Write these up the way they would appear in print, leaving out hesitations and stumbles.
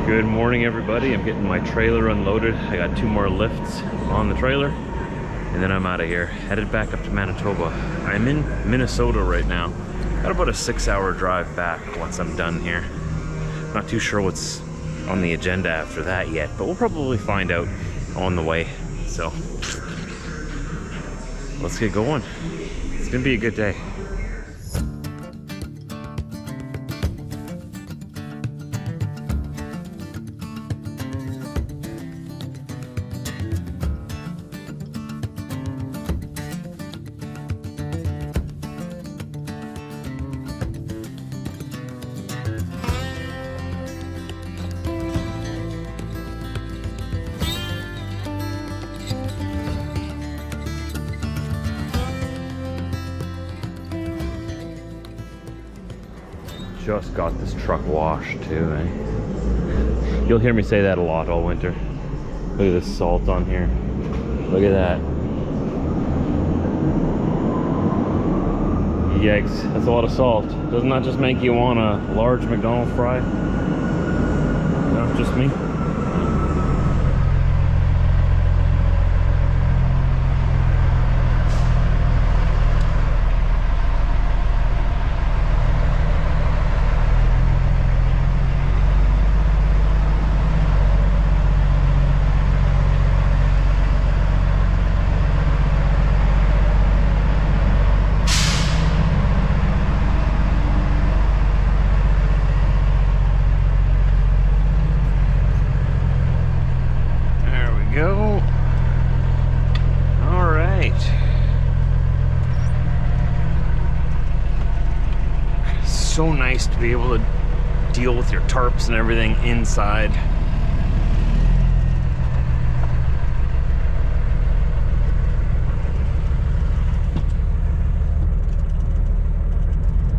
Good morning, everybody. I'm getting my trailer unloaded. I got 2 more lifts on the trailer, and then I'm out of here, headed back up to Manitoba. I'm in Minnesota right now. Got about a 6-hour drive back once I'm done here. Not too sure what's on the agenda after that yet, but we'll probably find out on the way. So let's get going. It's gonna be a good day. Just got this truck washed too, eh? You'll hear me say that a lot all winter. Look at this salt on here. Look at that. Yikes, that's a lot of salt. Doesn't that just make you want a large McDonald's fry? Not just me. So nice to be able to deal with your tarps and everything inside.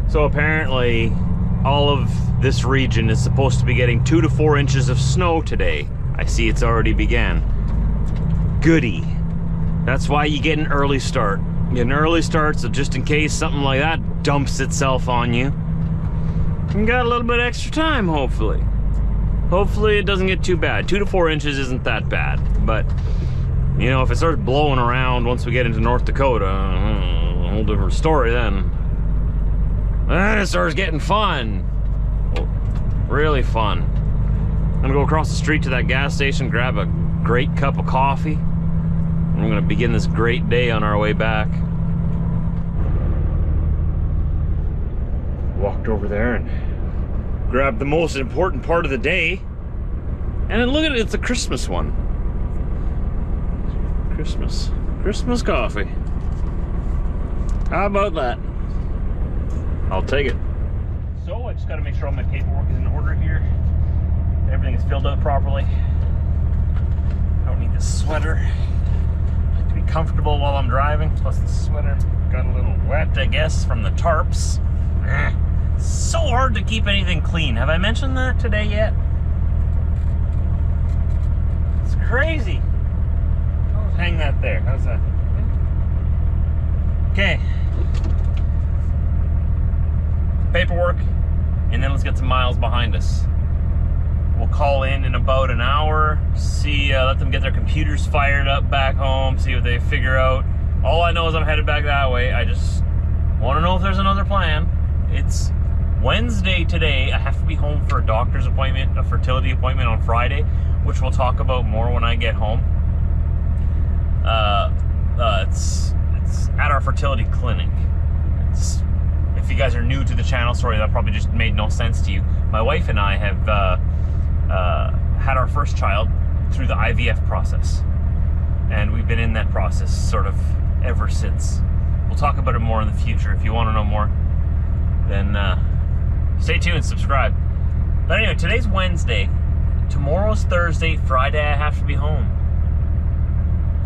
So apparently all of this region is supposed to be getting 2 to 4 inches of snow today. I see it's already began. Goody. That's why you get an early start. You get an early start, so just in case something like that dumps itself on you, you got a little bit extra time, hopefully. Hopefully it doesn't get too bad. 2 to 4 inches isn't that bad, but you know, if it starts blowing around once we get into North Dakota, a whole different story then. Then it starts getting fun. Really fun. I'm gonna go across the street to that gas station, grab a great cup of coffee, and we're gonna begin this great day on our way back. Walked over there and grabbed the most important part of the day, and then look at it, it's a Christmas one. Christmas coffee. How about that? I'll take it. So I just got to make sure all my paperwork is in order here. Everything is filled out properly. I don't need this sweater. I like to be comfortable while I'm driving. Plus the sweater got a little wet, I guess, from the tarps. It's so hard to keep anything clean. Have I mentioned that today yet? It's crazy. I'll hang that there. How's that? Okay. Paperwork, and then let's get some miles behind us. We'll call in about an hour, see, let them get their computers fired up back home, see what they figure out. All I know is I'm headed back that way. I just want to know if there's another plan. It's Wednesday today. I have to be home for a doctor's appointment, a fertility appointment on Friday, which we'll talk about more when I get home. It's at our fertility clinic. If you guys are new to the channel, sorry, that probably just made no sense to you. My wife and I have had our first child through the IVF process, and we've been in that process sort of ever since. We'll talk about it more in the future. If you want to know more, then stay tuned and subscribe. But anyway, today's Wednesday. Tomorrow's Thursday. Friday I have to be home.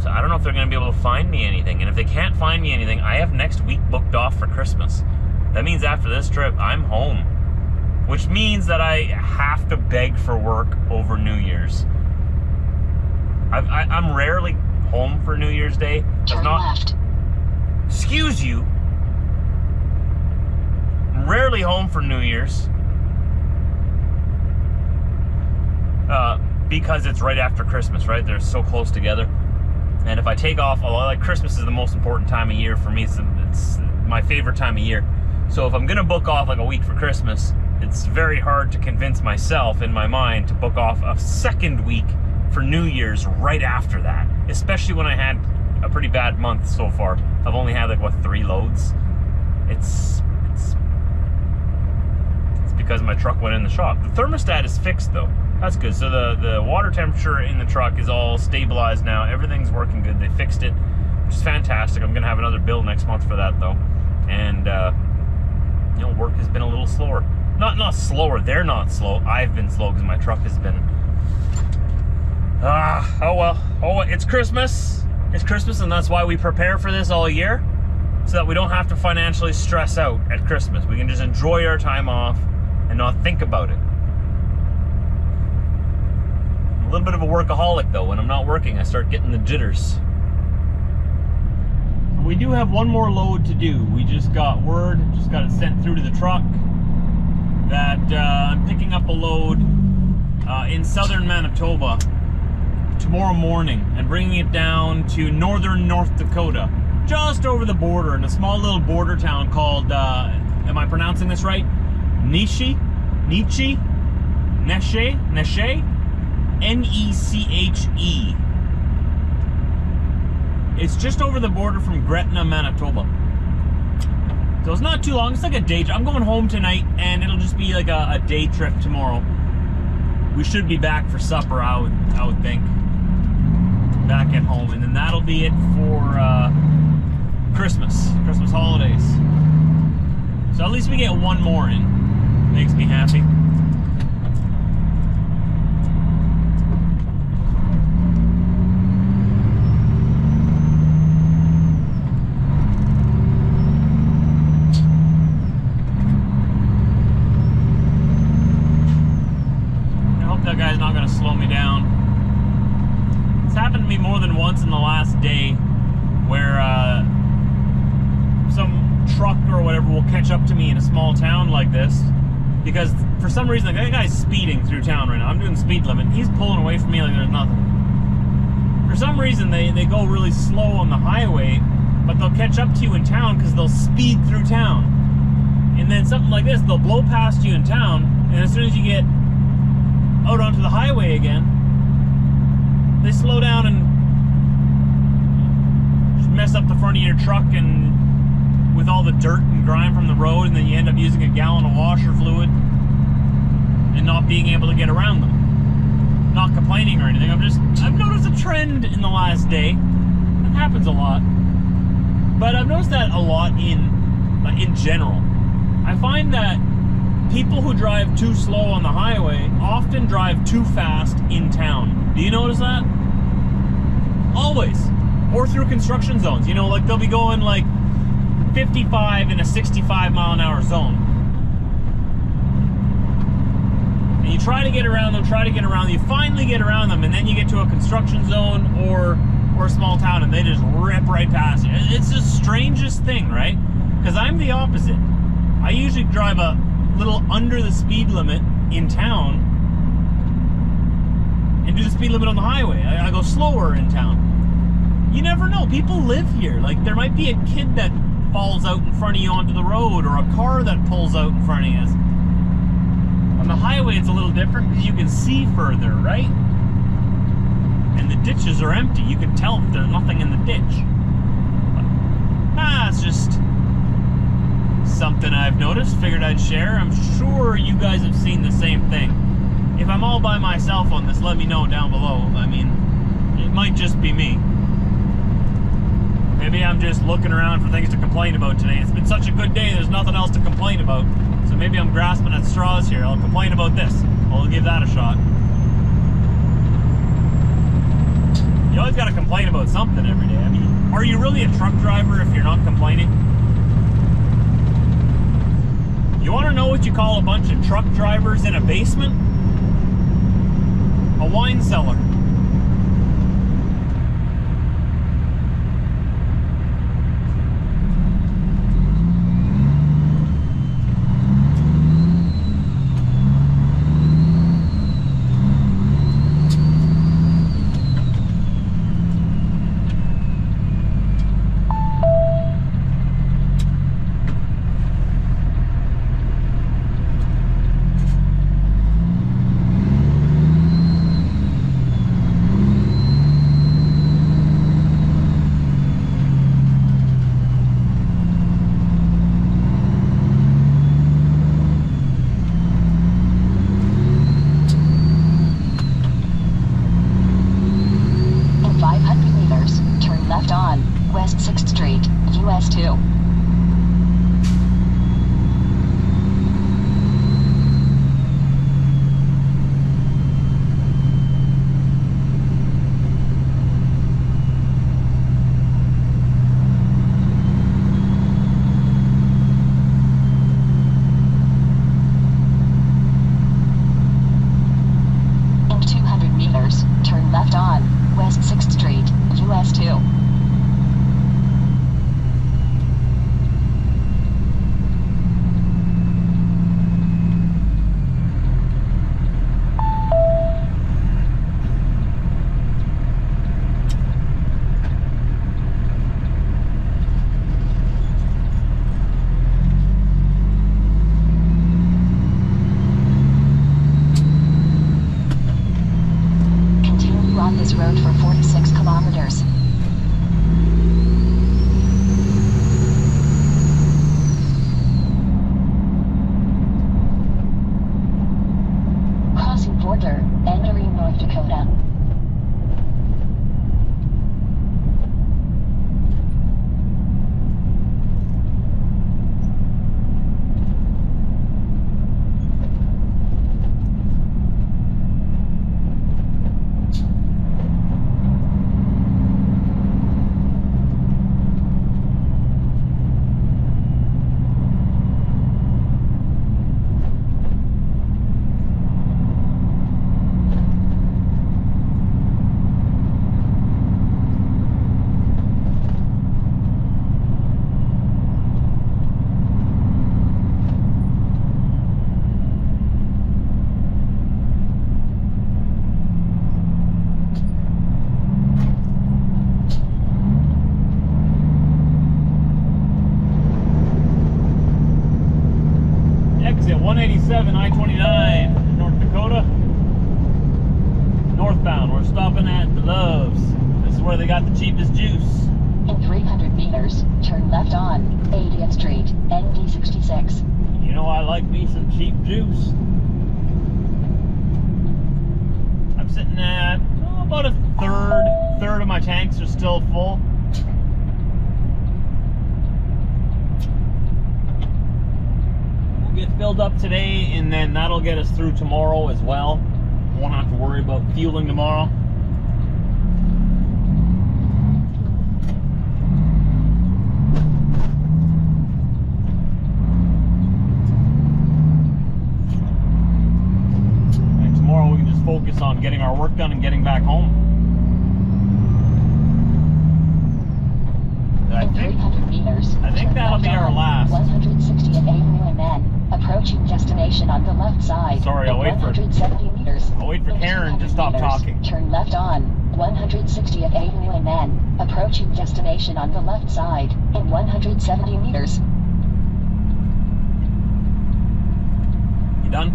So I don't know if they're going to be able to find me anything. And if they can't find me anything, I have next week booked off for Christmas. That means after this trip, I'm home. Which means that I have to beg for work over New Year's. I'm rarely home for New Year's Day. Turn left. Excuse you. I'm rarely home for New Year's. because it's right after Christmas, right? They're so close together. And if I take off, like Christmas is the most important time of year for me. It's my favorite time of year. So if I'm gonna book off like a week for Christmas, it's very hard to convince myself in my mind to book off a second week for New Year's right after that. Especially when I had a pretty bad month so far. I've only had like, what, 3 loads? It's because my truck went in the shop. The thermostat is fixed though. That's good. So the water temperature in the truck is all stabilized now. Everything's working good. They fixed it, which is fantastic. I'm gonna have another bill next month for that though. And you know, work has been a little slower. Not slower. They're not slow. I've been slow because my truck has been. Oh well. Oh, it's Christmas. It's Christmas, and that's why we prepare for this all year, so that we don't have to financially stress out at Christmas. We can just enjoy our time off and not think about it. I'm a little bit of a workaholic though. When I'm not working, I start getting the jitters. We do have one more load to do. We just got word, just got it sent through to the truck, that I'm picking up a load in southern Manitoba tomorrow morning and bringing it down to northern North Dakota, just over the border in a small little border town called, am I pronouncing this right? Neche? Neche? N-E-C-H-E. It's just over the border from Gretna, Manitoba. So it's not too long. It's like a day trip. I'm going home tonight, and it'll just be like a day trip tomorrow. We should be back for supper, I would think. Back at home, and then that'll be it for Christmas holidays. So at least we get one more in. Makes me happy. That guy's not going to slow me down. It's happened to me more than once in the last day where some truck or whatever will catch up to me in a small town like this, because for some reason that guy's speeding through town right now. I'm doing speed limit. He's pulling away from me like there's nothing. For some reason they go really slow on the highway, but they'll catch up to you in town because they'll speed through town. And then something like this, they'll blow past you in town, and as soon as you get out onto the highway again, they slow down and just mess up the front of your truck and with all the dirt and grime from the road, and then you end up using a gallon of washer fluid and not being able to get around them. Not complaining or anything. I've noticed a trend in the last day. It happens a lot. But I've noticed that a lot in general. I find that people who drive too slow on the highway often drive too fast in town. Do you notice that? Always. Or through construction zones. You know, like they'll be going like 55 in a 65 mile an hour zone. And you try to get around them, you finally get around them, and then you get to a construction zone or a small town and they just rip right past you. It's the strangest thing, right? Because I'm the opposite. I usually drive a little under the speed limit in town and do the speed limit on the highway. I go slower in town. You never know. People live here. Like, there might be a kid that falls out in front of you onto the road, or a car that pulls out in front of you. On the highway, it's a little different because you can see further, right? And the ditches are empty. You can tell that there's nothing in the ditch. But, it's just something I've noticed, figured I'd share. I'm sure you guys have seen the same thing. If I'm all by myself on this, let me know down below. I mean, it might just be me. Maybe I'm just looking around for things to complain about today. It's been such a good day, there's nothing else to complain about. So maybe I'm grasping at straws here. I'll complain about this. I'll give that a shot. You always gotta complain about something every day. I mean, are you really a truck driver if you're not complaining? You want to know what you call a bunch of truck drivers in a basement? A wine cellar. meters, turn left on West 6th Street, US 2. On this road for 46 kilometers. Crossing border, entering North Dakota. Exit 187 I-29, North Dakota. Northbound, we're stopping at the Loves. This is where they got the cheapest juice. In 300 meters, turn left on 80th Street, ND 66. You know I like me some cheap juice. I'm sitting at about a third of my tanks are still full. Get filled up today, and then that'll get us through tomorrow as well. Won't have to worry about fueling tomorrow. And tomorrow we can just focus on getting our work done and getting back home. I think that'll be our last. 160th Avenue and then approaching destination on the left side. Sorry, I'll wait for 170 meters. I'll wait for Karen to stop talking. Turn left on 160th Avenue and then approaching destination on the left side in 170 meters. You done?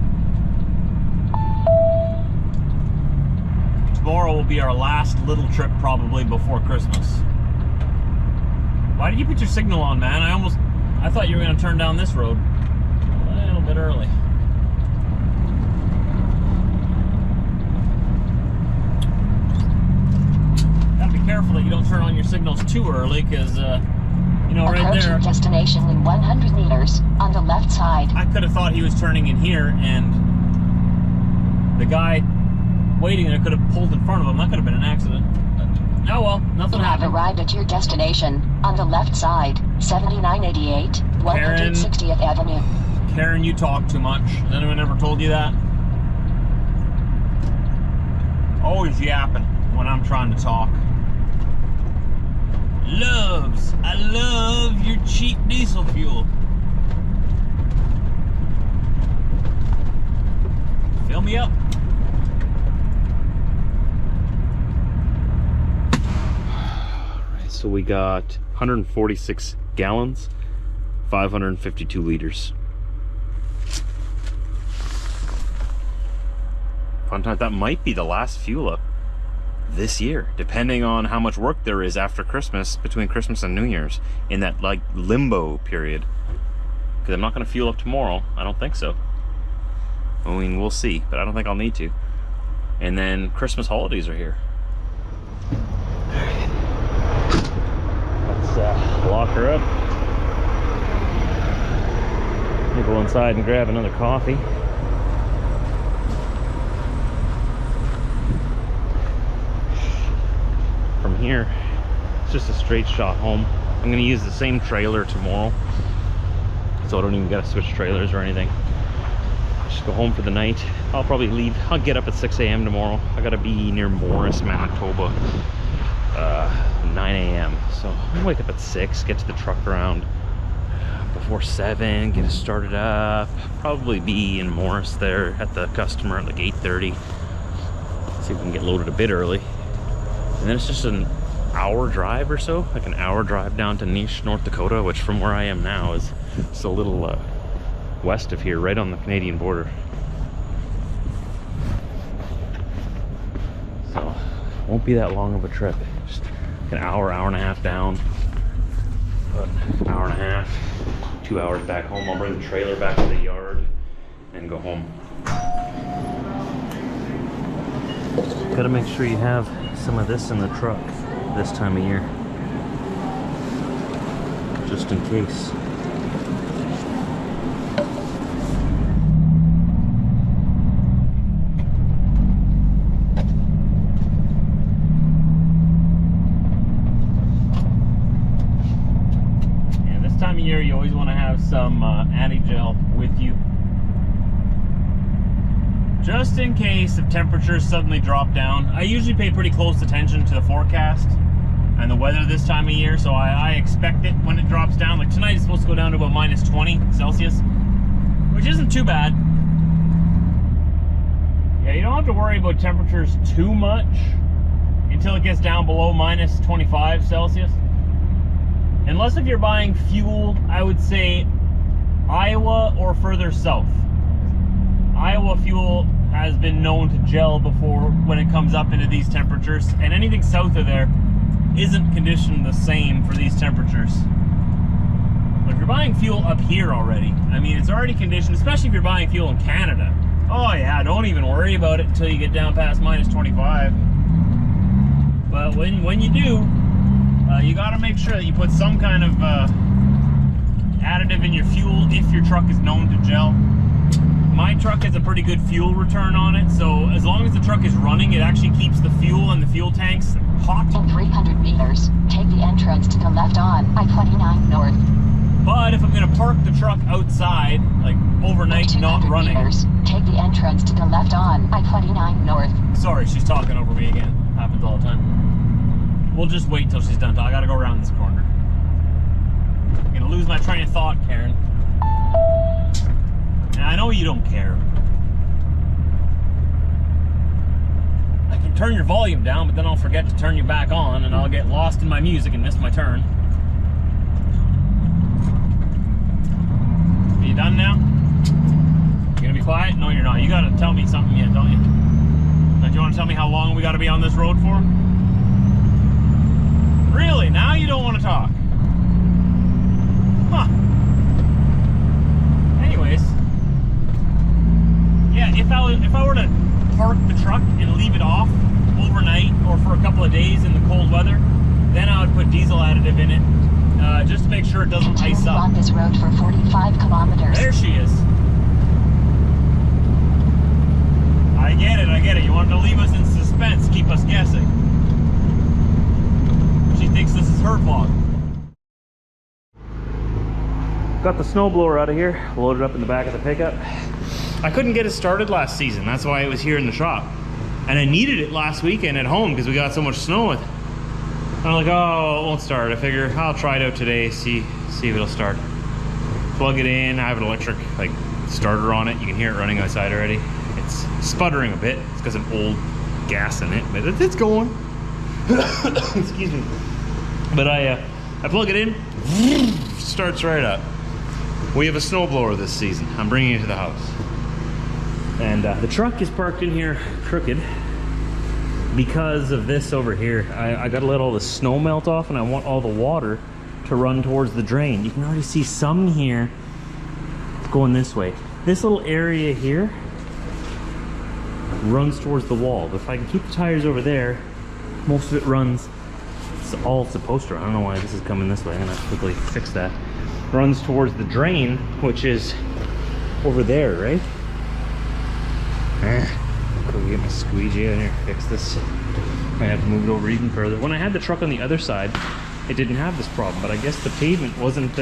Tomorrow will be our last little trip probably before Christmas. Why did you put your signal on, man? I thought you were going to turn down this road a little bit early. Gotta be careful that you don't turn on your signals too early, because, you know, right there. Approaching destination in 100 meters on the left side. I could have thought he was turning in here, and the guy waiting there could have pulled in front of him. That could have been an accident. Oh well, nothing happened. You have arrived at your destination on the left side, 7988, 160th Avenue. Karen, you talk too much. Has anyone ever told you that? Always yapping when I'm trying to talk. Loves, I love your cheap diesel fuel. Fill me up. So we got 146 gallons, 552 liters. Fun time. That might be the last fuel up this year, depending on how much work there is after Christmas, between Christmas and New Year's, in that like limbo period. Because I'm not going to fuel up tomorrow. I don't think so. I mean, we'll see, but I don't think I'll need to. And then Christmas holidays are here. Lock her up. We'll go inside and grab another coffee. From here, it's just a straight shot home. I'm going to use the same trailer tomorrow, so I don't even got to switch trailers or anything. just go home for the night. I'll probably leave. I'll get up at 6 a.m. tomorrow. I gotta be near Morris, Manitoba, 9 a.m. So I'll wake up at 6, get to the truck around before 7, get it started up. Probably be in Morris there at the customer at like 8:30. See if we can get loaded a bit early. And then it's just an hour drive or so, like an hour drive down to Niche, North Dakota, which from where I am now is just a little west of here, right on the Canadian border. So won't be that long of a trip. Just an hour, hour and a half down, about an hour and a half, 2 hours back home. I'll bring the trailer back to the yard and go home. Gotta make sure you have some of this in the truck this time of year, just in case. And this time of year, you always want to have some anti-gel with you, just in case if temperatures suddenly drop down. I usually pay pretty close attention to the forecast and the weather this time of year, so I expect it when it drops down. Like tonight it's supposed to go down to about -20 Celsius, which isn't too bad. Yeah, you don't have to worry about temperatures too much until it gets down below -25 Celsius. Unless if you're buying fuel, I would say Iowa or further south. Iowa fuel has been known to gel before when it comes up into these temperatures, and anything south of there isn't conditioned the same for these temperatures. But if you're buying fuel up here already, I mean, it's already conditioned, especially if you're buying fuel in Canada. Oh yeah, don't even worry about it until you get down past -25. But when you do, you gotta make sure that you put some kind of additive in your fuel if your truck is known to gel. My truck has a pretty good fuel return on it, so as long as the truck is running, it actually keeps the fuel and the fuel tanks hot. In 300 meters, take the entrance to the left on I-29 North. But if I'm gonna park the truck outside, like overnight, not running. Meters, take the entrance to the left on I-29 North. Sorry, she's talking over me again. Happens all the time. We'll just wait till she's done. I gotta go around this corner. I'm gonna lose my train of thought, Karen. And I know you don't care. I can turn your volume down, but then I'll forget to turn you back on, and I'll get lost in my music and miss my turn. Are you done now? You gonna be quiet? No, you're not. You gotta tell me something yet, don't you? Do you want to tell me how long we gotta be on this road for? Really? Now you don't want to talk? Huh. Anyways. Yeah, if I were to park the truck and leave it off overnight or for a couple of days in the cold weather, then I would put diesel additive in it, just to make sure it doesn't ice up. On this road for 45 kilometers. There she is. I get it, I get it. You wanted to leave us in suspense, keep us guessing. She thinks this is her vlog. Got the snowblower out of here, loaded up in the back of the pickup. I couldn't get it started last season, that's why it was here in the shop. And I needed it last weekend at home because we got so much snow with it. I'm like, oh, it won't start. I figure I'll try it out today, see if it'll start. Plug it in, I have an electric like starter on it. You can hear it running outside already. It's sputtering a bit, it's because of old gas in it, but it's going. Excuse me. But I plug it in, starts right up. We have a snowblower this season. I'm bringing it to the house. And the truck is parked in here crooked because of this over here. I gotta let all the snow melt off, and I want all the water to run towards the drain. You can already see some here going this way. This little area here runs towards the wall. If I can keep the tires over there, most of it runs, it's all it's supposed to. I don't know why this is coming this way. I'm gonna quickly fix that. Runs towards the drain, which is over there, right? Go get my squeegee in here, fix this. Might have to move it over even further. When I had the truck on the other side, it didn't have this problem, but I guess the pavement wasn't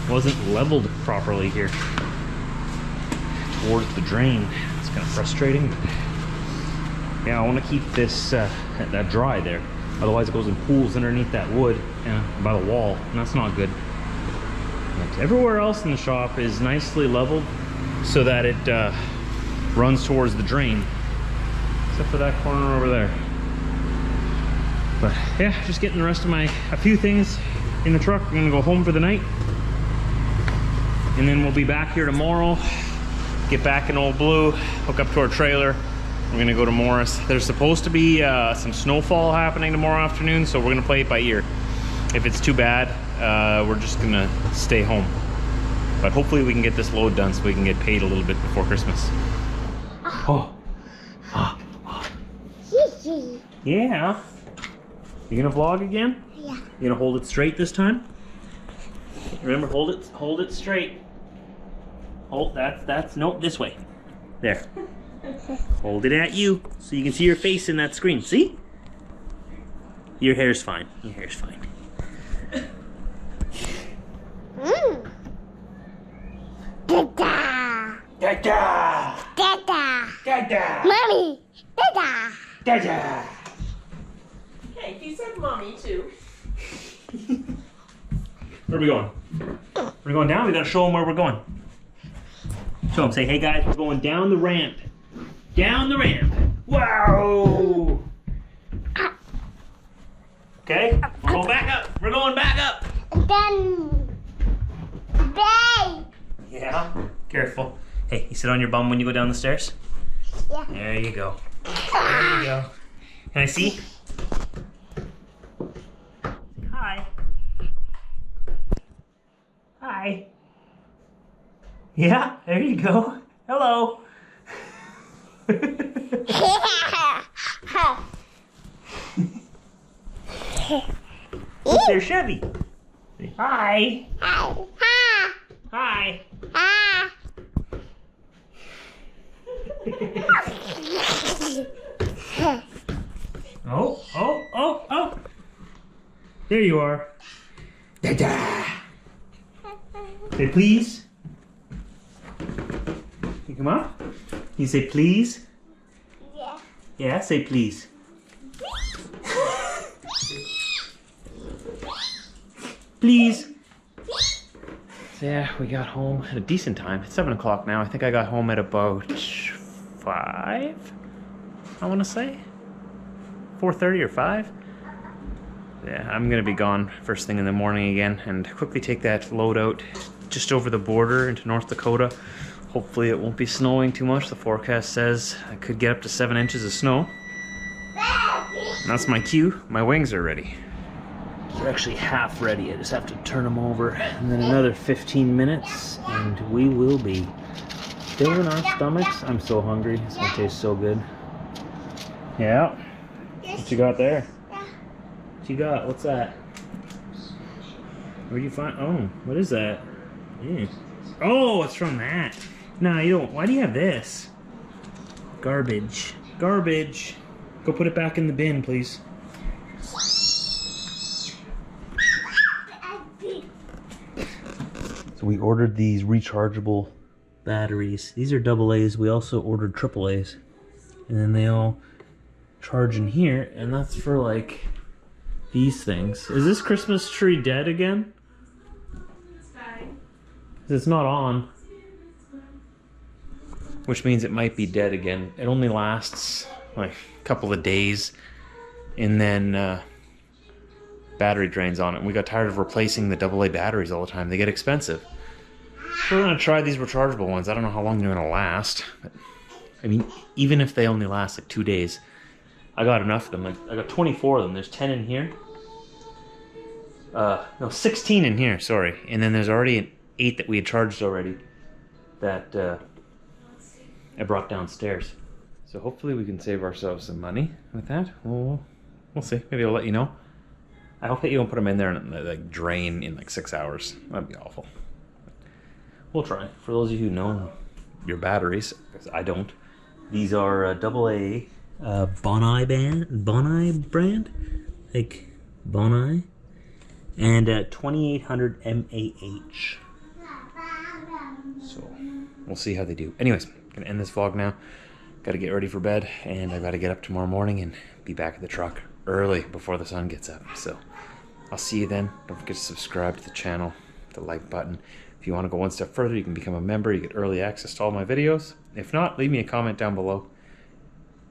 wasn't leveled properly here. towards the drain. It's kind of frustrating. Yeah, I want to keep this that dry there. Otherwise it goes in pools underneath that wood by the wall, and that's not good. But everywhere else in the shop is nicely leveled so that it runs towards the drain. Except for that corner over there. But yeah, just getting the rest of a few things in the truck. We're gonna go home for the night. And then we'll be back here tomorrow. Get back in Old Blue, hook up to our trailer. We're gonna go to Morris. There's supposed to be some snowfall happening tomorrow afternoon, so we're gonna play it by ear. If it's too bad, we're just gonna stay home. But hopefully we can get this load done so we can get paid a little bit before Christmas. Oh. Yeah. You gonna vlog again? Yeah. You gonna hold it straight this time? Remember, hold it straight. Hold, that's, nope, this way. There. Hold it at you so you can see your face in that screen. See? Your hair's fine. Your hair's fine. Dada! Dada! Dada! Dada! Mommy! Dada! Dada! Hey, he said mommy too. Where are we going? We're going down? We gotta show them where we're going. Show them, say, hey guys, we're going down the ramp. Down the ramp. Wow! Okay, we're going back up. We're going back up. Then... Bay! Yeah, careful. Hey, you sit on your bum when you go down the stairs? Yeah. There you go. There you go. Can I see? Hi. Hi. Yeah, there you go. Hello. What's there, Chevy? Say hi. Hi. Hi. Hi. Oh. There you are. Dada. Say please. You come up. You say please. Yeah. Yeah, say please. Please. So yeah, we got home at a decent time. It's 7 o'clock now. I think I got home at about 5, I want to say. 4:30 or 5. Yeah, I'm gonna be gone first thing in the morning again and quickly take that load out just over the border into North Dakota. Hopefully it won't be snowing too much. The forecast says I could get up to 7 inches of snow. And that's my cue. My wings are ready. They're actually half ready. I just have to turn them over, and then another 15 minutes and we will be filling our stomachs. I'm so hungry. It's gonna taste so good. Yeah. What you got there? What you got? What's that? Where'd you find? Oh, what is that? Mm. Oh, it's from that. No, you don't. Why do you have this? Garbage. Garbage. Go put it back in the bin, please. So we ordered these rechargeable batteries. These are AA's. We also ordered AAA's. And then they all charge in here, and that's for like these things. Is this Christmas tree dead again? It's not on. Which means it might be dead again. It only lasts like a couple of days, and then battery drains on it. And we got tired of replacing the AA batteries all the time. They get expensive. So we're gonna try these rechargeable ones. I don't know how long they're gonna last. But, I mean, even if they only last like 2 days, I got enough of them. Like, I got 24 of them. There's 10 in here. No, 16 in here, sorry. And then there's already 8 that we had charged already that I brought downstairs. So hopefully we can save ourselves some money with that. We'll see. Maybe I'll let you know. I hope that you don't put them in there and like drain in like 6 hours. That'd be awful. We'll try. For those of you who know your batteries, because I don't. These are AA Bonai brand, like Bonai, and 2800 mAh. So we'll see how they do. Anyways, gonna end this vlog now. Got to get ready for bed, and I got to get up tomorrow morning and be back at the truck early before the sun gets up. So I'll see you then. Don't forget to subscribe to the channel, the like button. If you want to go one step further, you can become a member. You get early access to all my videos. If not, leave me a comment down below,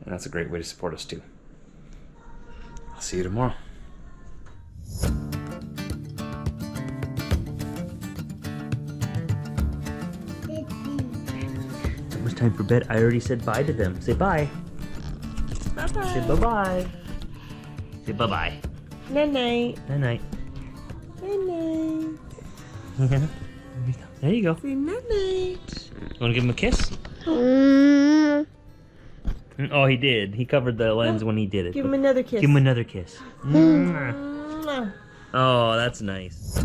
and that's a great way to support us too. I'll see you tomorrow. Almost time for bed. I already said bye to them. Say bye. Bye-bye. Say bye-bye. Say bye-bye. Night-night. Night-night. Night-night. Yeah. There you go. Say night-night. You want to give him a kiss? Oh, he did. He covered the lens when he did it. Give him another kiss. Give him another kiss. Mwah. Oh, that's nice.